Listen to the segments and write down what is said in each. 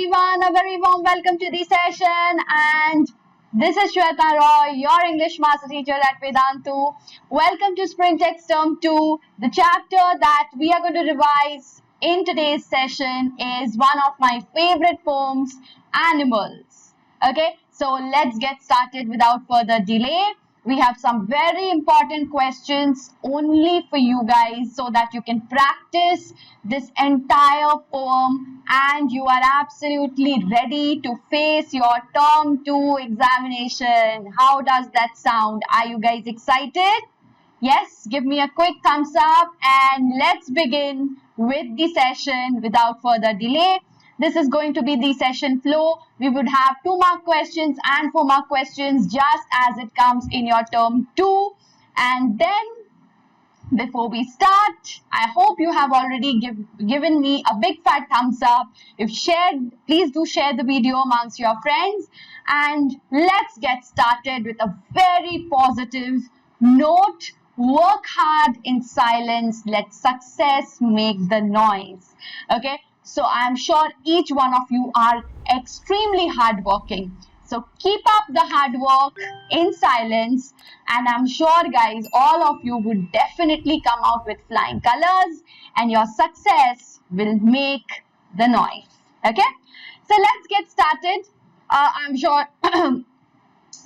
everyone, a very warm welcome to the session, and this is Sweta Roy, your English master teacher at Vedantu. Welcome to Spring Text Term 2. The chapter that we are going to revise in today's session is one of my favorite poems, Animals. Okay, so let's get started without further delay. We have some very important questions only for you guys so that you can practice this entire poem and you are absolutely ready to face your term 2 examination. How does that sound? Are you guys excited? Yes, give me a quick thumbs up and let's begin with the session without further delay. This is going to be the session flow. We would have 2-mark questions and 4-mark questions just as it comes in your term 2. And then before we start, I hope you have already given me a big fat thumbs up. If shared, please do share the video amongst your friends. And let's get started with a very positive note. Work hard in silence. Let success make the noise. Okay. So I'm sure each one of you are extremely hardworking. So keep up the hard work in silence, and I'm sure guys, all of you would definitely come out with flying colors and your success will make the noise. Okay, so let's get started. I'm sure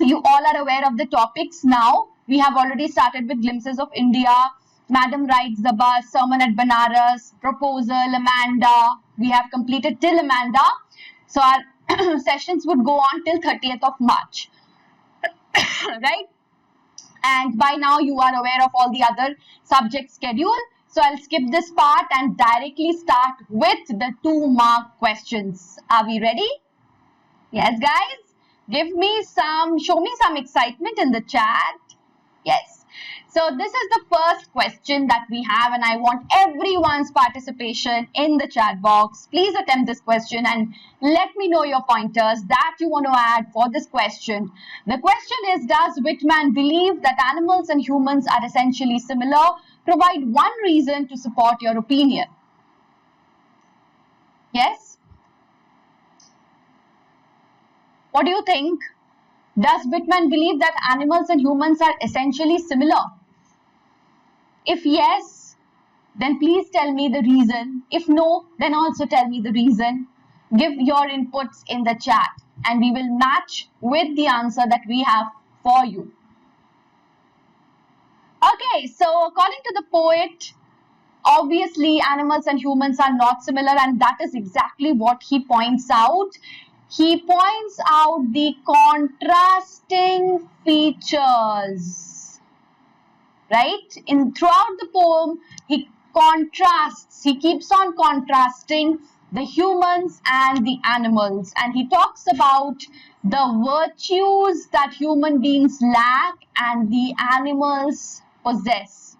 you all are aware of the topics now. We have already started with glimpses of India, Madam Rides the Bus, Sermon at Banaras, Proposal, Amanda. We have completed till Amanda. So our sessions would go on till 30th of March. Right? And by now you are aware of all the other subject schedule. So I'll skip this part and directly start with the 2-mark questions. Are we ready? Yes, guys? Show me some excitement in the chat. Yes. So this is the first question that we have, and I want everyone's participation in the chat box. Please attempt this question and let me know your pointers that you want to add for this question. The question is, does Whitman believe that animals and humans are essentially similar? Provide one reason to support your opinion. Yes? What do you think? Does Whitman believe that animals and humans are essentially similar? If yes, then please tell me the reason. If no, then also tell me the reason. Give your inputs in the chat and we will match with the answer that we have for you. Okay, so according to the poet, obviously animals and humans are not similar, and that is exactly what he points out. He points out the contrasting features. Right? Throughout the poem, he keeps on contrasting the humans and the animals. And he talks about the virtues that human beings lack and the animals possess.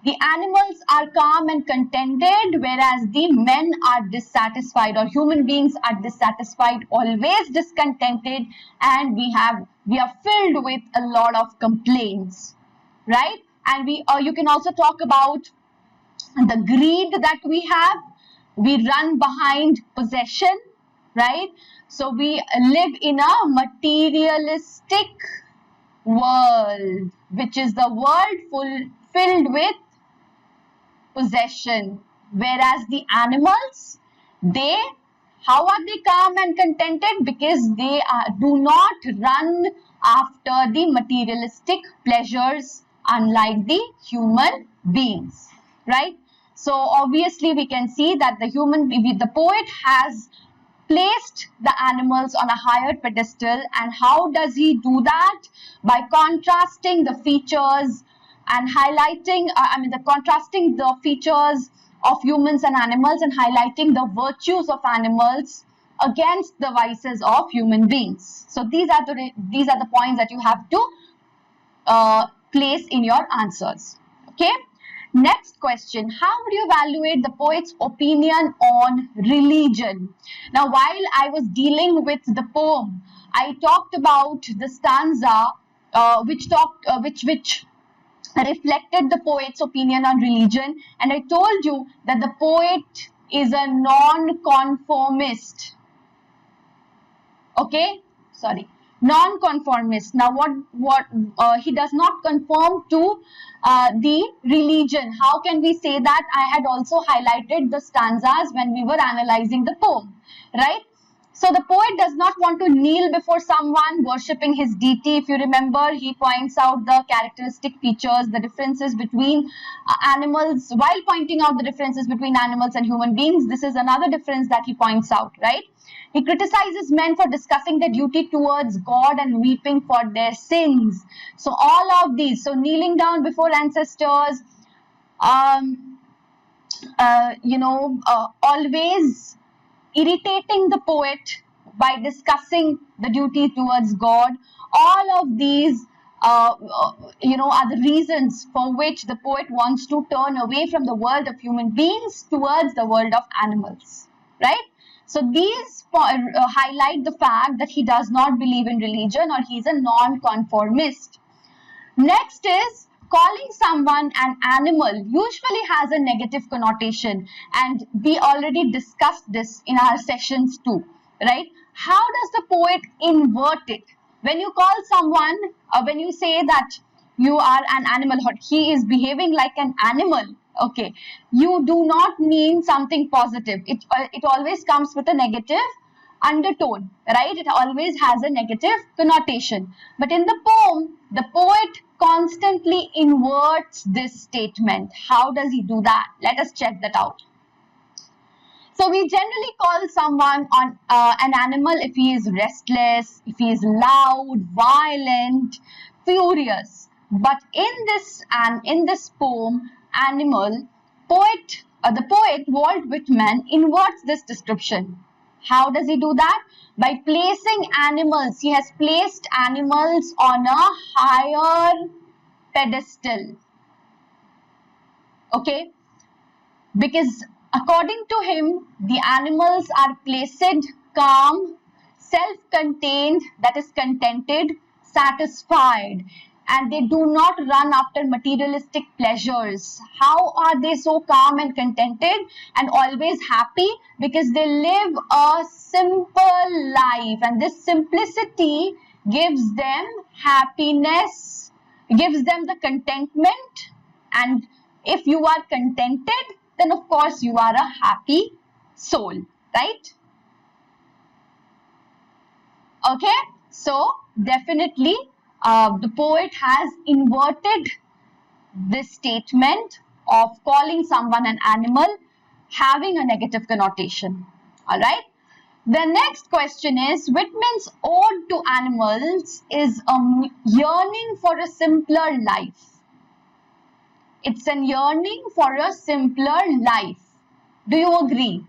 The animals are calm and contented, whereas the men are dissatisfied, or human beings are dissatisfied, always discontented, and we are filled with a lot of complaints. Right? And you can also talk about the greed that we have. We run behind possession, right? So we live in a materialistic world, which is the world filled with possession. Whereas the animals, how are they calm and contented? Because they do not run after the materialistic pleasures, unlike the human beings, right? So obviously we can see that the poet has placed the animals on a higher pedestal. And how does he do that? By contrasting the features and highlighting, contrasting the features of humans and animals and highlighting the virtues of animals against the vices of human beings. So these are the points that you have to place in your answers. Okay. Next question. How would you evaluate the poet's opinion on religion? Now, while I was dealing with the poem, I talked about the stanza which reflected the poet's opinion on religion, and I told you that the poet is a non-conformist. Okay, sorry, non-conformist. Now what he does not conform to the religion. How can we say that? I had also highlighted the stanzas when we were analyzing the poem, right? So the poet does not want to kneel before someone worshipping his deity. If you remember, he points out the characteristic features, the differences between animals, while pointing out the differences between animals and human beings. This is another difference that he points out, right? He criticizes men for discussing their duty towards God and weeping for their sins. So all of these, so kneeling down before ancestors, always irritating the poet by discussing the duty towards God. All of these, are the reasons for which the poet wants to turn away from the world of human beings towards the world of animals, right? So these highlight the fact that he does not believe in religion, or he is a non-conformist. Next is, calling someone an animal usually has a negative connotation, and we already discussed this in our sessions too, right? How does the poet invert it? When you call someone, when you say that you are an animal, or he is behaving like an animal, okay, you do not mean something positive. It always comes with a negative undertone, right? It always has a negative connotation. But in the poem, the poet constantly inverts this statement. How does he do that? Let us check that out. So we generally call someone an animal if he is restless, if he is loud, violent, furious. But in this poem, animal, the poet Walt Whitman inverts this description. How does he do that? By placing animals. He has placed animals on a higher pedestal. Okay? Because according to him, the animals are placed calm, self-contained, that is contented, satisfied, and they do not run after materialistic pleasures. How are they so calm and contented and always happy? Because they live a simple life, and this simplicity gives them happiness, gives them the contentment. And if you are contented, then of course you are a happy soul, right? Okay, so definitely the poet has inverted this statement of calling someone an animal having a negative connotation. All right. The next question is, Whitman's ode to animals is a yearning for a simpler life. It's a yearning for a simpler life. Do you agree?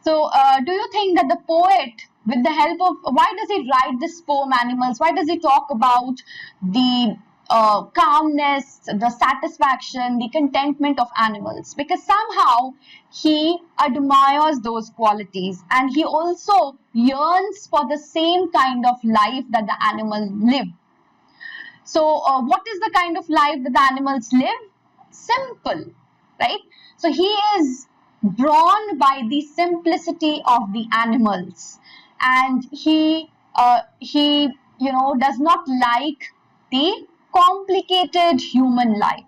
So, do you think that the poet, with the help of, why does he write this poem, Animals? Why does he talk about the calmness, the satisfaction, the contentment of animals? Because somehow he admires those qualities, and he also yearns for the same kind of life that the animals live. So, what is the kind of life that the animals live? Simple, right? So, he is drawn by the simplicity of the animals, and he does not like the complicated human life,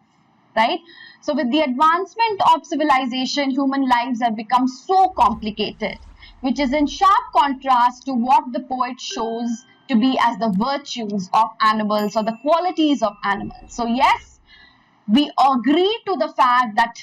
right? So with the advancement of civilization, human lives have become so complicated, which is in sharp contrast to what the poet shows to be as the virtues of animals or the qualities of animals. So yes, we agree to the fact that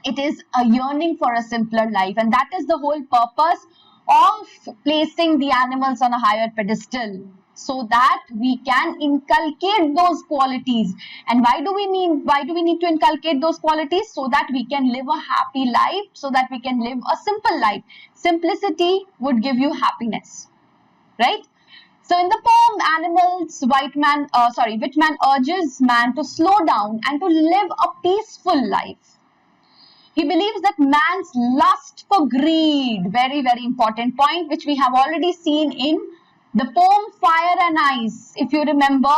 it is a yearning for a simpler life, and that is the whole purpose of placing the animals on a higher pedestal, so that we can inculcate those qualities. And why do we need to inculcate those qualities? So that we can live a happy life, so that we can live a simple life. Simplicity would give you happiness, right? So in the poem Animals, Whitman urges man to slow down and to live a peaceful life. He believes that man's lust for greed, very, very important point, which we have already seen in the poem Fire and Ice. If you remember,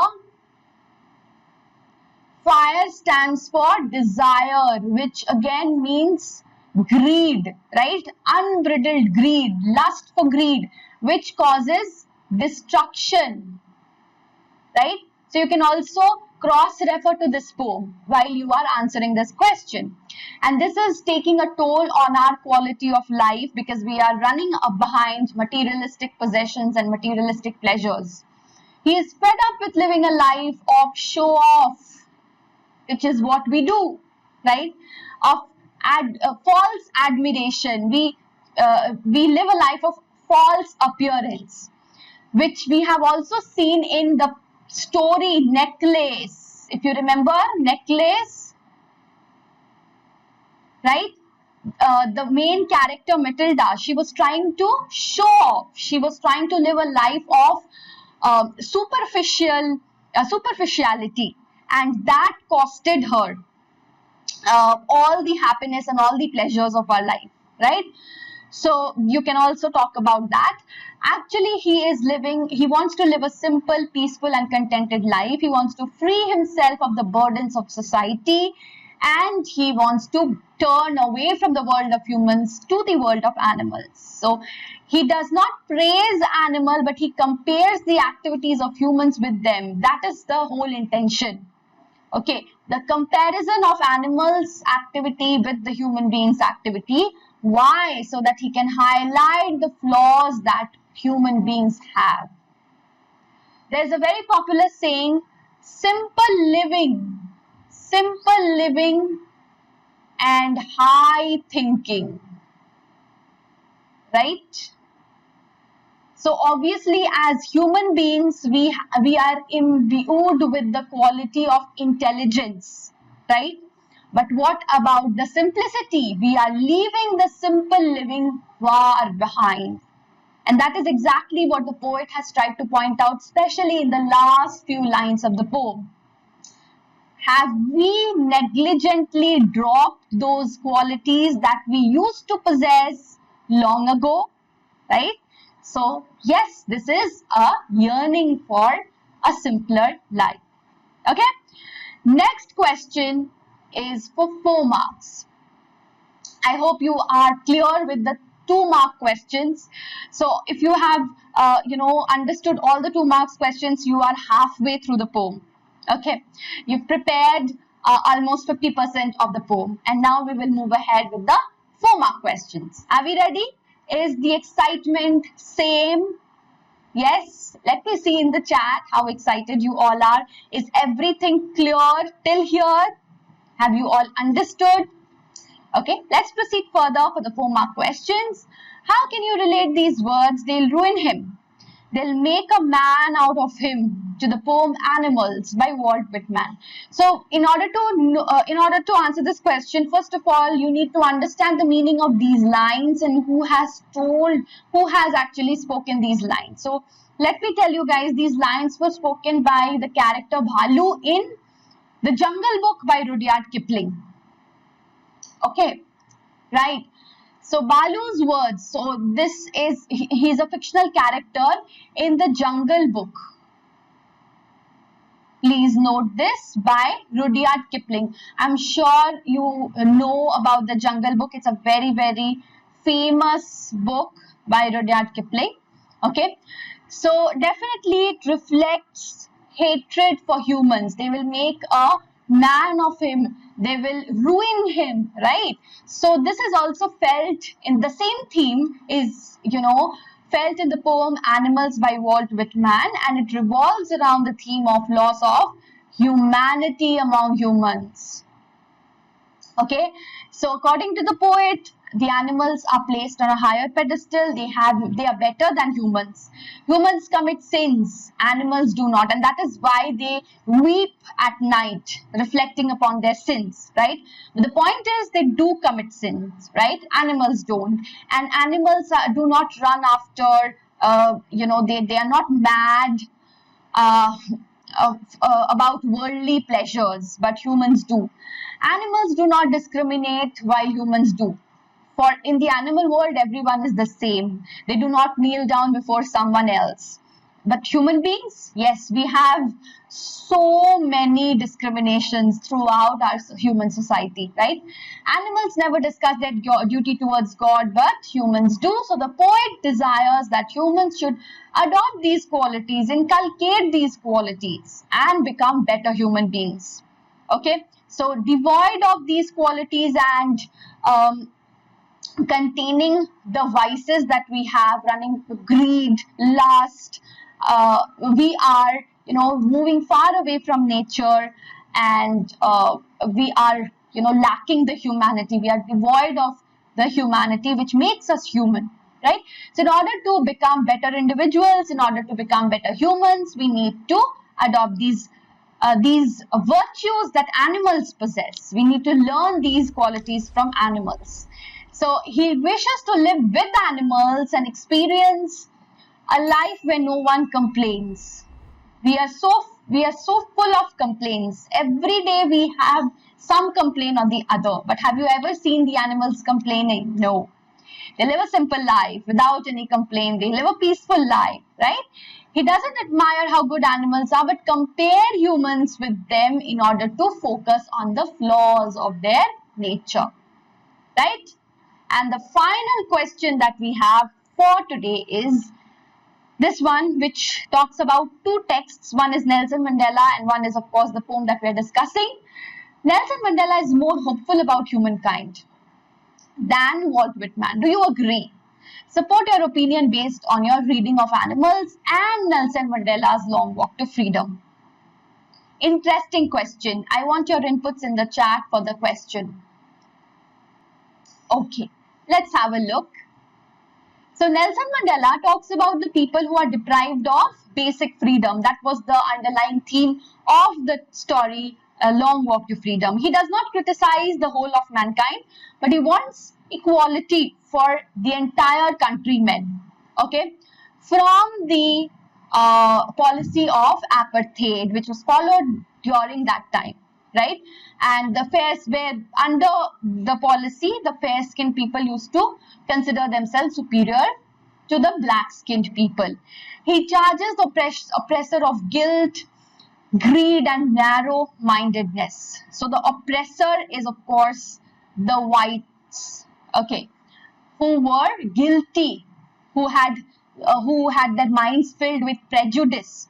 fire stands for desire, which again means greed, right? Unbridled greed, lust for greed, which causes destruction, right? So you can also cross-refer to this poem while you are answering this question. And this is taking a toll on our quality of life because we are running up behind materialistic possessions and materialistic pleasures. He is fed up with living a life of show off, which is what we do, right? Of false admiration. We live a life of false appearance, which we have also seen in the story Necklace. If you remember Necklace, right? The main character Matilda, she was trying to show off. She was trying to live a life of superficiality, and that costed her all the happiness and all the pleasures of our life, right? So you can also talk about that. Actually, he wants to live a simple, peaceful and contented life. He wants to free himself of the burdens of society, and he wants to turn away from the world of humans to the world of animals. So he does not praise animal, but he compares the activities of humans with them. That is the whole intention. Okay, the comparison of animals' activity with the human beings' activity. Why? So that he can highlight the flaws that human beings have. There's a very popular saying, simple living and high thinking, right? So obviously, as human beings, we are imbued with the quality of intelligence, right? But what about the simplicity? We are leaving the simple living far behind. And that is exactly what the poet has tried to point out, especially in the last few lines of the poem. Have we negligently dropped those qualities that we used to possess long ago, right? So, yes, this is a yearning for a simpler life. Okay? Next question is for 4 marks. I hope you are clear with the 2-mark questions. So, if you have, understood all the 2 marks questions, you are halfway through the poem. Okay? You've prepared almost 50% of the poem. And now we will move ahead with the 4-mark questions. Are we ready? Is the excitement same? Yes? Let me see in the chat how excited you all are. Is everything clear till here? Have you all understood? Okay, let's proceed further for the 4-mark questions. How can you relate these words? They'll ruin him. They'll make a man out of him, to the poem Animals by Walt Whitman. So in order to answer this question, first of all, you need to understand the meaning of these lines and who has actually spoken these lines. So let me tell you guys, these lines were spoken by the character Bhalu in The Jungle Book by Rudyard Kipling. Okay, right. So Balu's words, so he's a fictional character in The Jungle Book. Please note this, by Rudyard Kipling. I'm sure you know about The Jungle Book. It's a very, very famous book by Rudyard Kipling. Okay, so definitely it reflects hatred for humans. They will make a man of him. They will ruin him, right? So this is also felt in the same theme is, felt in the poem Animals by Walt Whitman, and it revolves around the theme of loss of humanity among humans. Okay, so according to the poet, the animals are placed on a higher pedestal. They are better than humans. Humans commit sins, animals do not, and that is why they weep at night, reflecting upon their sins, right? But the point is, they do commit sins, right? Animals don't, and animals do not run after, they are not mad about worldly pleasures, but humans do. Animals do not discriminate while humans do. For in the animal world, everyone is the same. They do not kneel down before someone else. But human beings, yes, we have so many discriminations throughout our human society, right? Animals never discuss their duty towards God, but humans do. So the poet desires that humans should adopt these qualities, inculcate these qualities, and become better human beings. Okay, so devoid of these qualities and containing the vices that we have, running greed, lust, we are, moving far away from nature, and we are, lacking the humanity. We are devoid of the humanity which makes us human, right? So in order to become better individuals, in order to become better humans, we need to adopt these virtues that animals possess. We need to learn these qualities from animals. So he wishes to live with animals and experience a life where no one complains. We are so full of complaints. Every day we have some complaint or the other. But have you ever seen the animals complaining? No. They live a simple life without any complaint. They live a peaceful life, right? He doesn't admire how good animals are, but compare humans with them in order to focus on the flaws of their nature, right? And the final question that we have for today is this one, which talks about two texts. One is Nelson Mandela and one is, of course, the poem that we are discussing. Nelson Mandela is more hopeful about humankind than Walt Whitman. Do you agree? Support your opinion based on your reading of animals and Nelson Mandela's Long Walk to Freedom. Interesting question. I want your inputs in the chat for the question. Okay, let's have a look. So Nelson Mandela talks about the people who are deprived of basic freedom. That was the underlying theme of the story, A Long Walk to Freedom. He does not criticize the whole of mankind, but he wants equality for the entire countrymen. Okay, from the policy of apartheid, which was followed during that time, right? And the where under the policy, the fair-skinned people used to consider themselves superior to the black-skinned people. He charges the oppressor of guilt, greed, and narrow-mindedness. So the oppressor is, of course, the whites, okay, who were guilty, who had their minds filled with prejudice.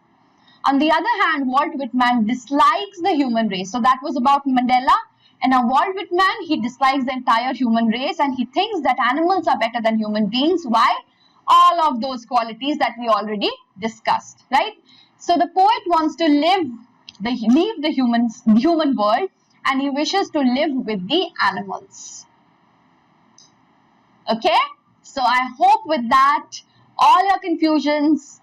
On the other hand, Walt Whitman dislikes the human race. So that was about Mandela. And now Walt Whitman, he dislikes the entire human race and he thinks that animals are better than human beings. Why? All of those qualities that we already discussed, right? So the poet wants to leave the human world, and he wishes to live with the animals. Okay? So I hope with that, all your confusions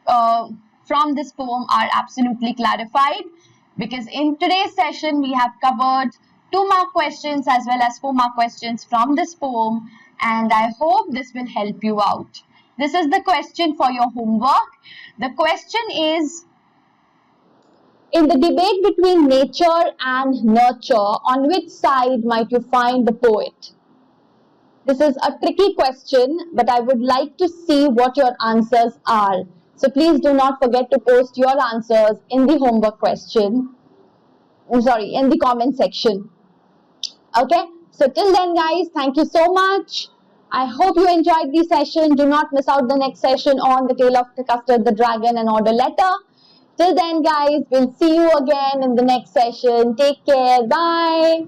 from this poem are absolutely clarified, because in today's session we have covered 2-mark questions as well as 4-mark questions from this poem, and I hope this will help you out. This is the question for your homework. The question is, in the debate between nature and nurture, on which side might you find the poet? This is a tricky question, but I would like to see what your answers are. So please do not forget to post your answers in the homework question. In the comment section. Okay, so till then guys, thank you so much. I hope you enjoyed the session. Do not miss out the next session on the tale of the custard, the dragon, and order letter. Till then guys, we'll see you again in the next session. Take care. Bye.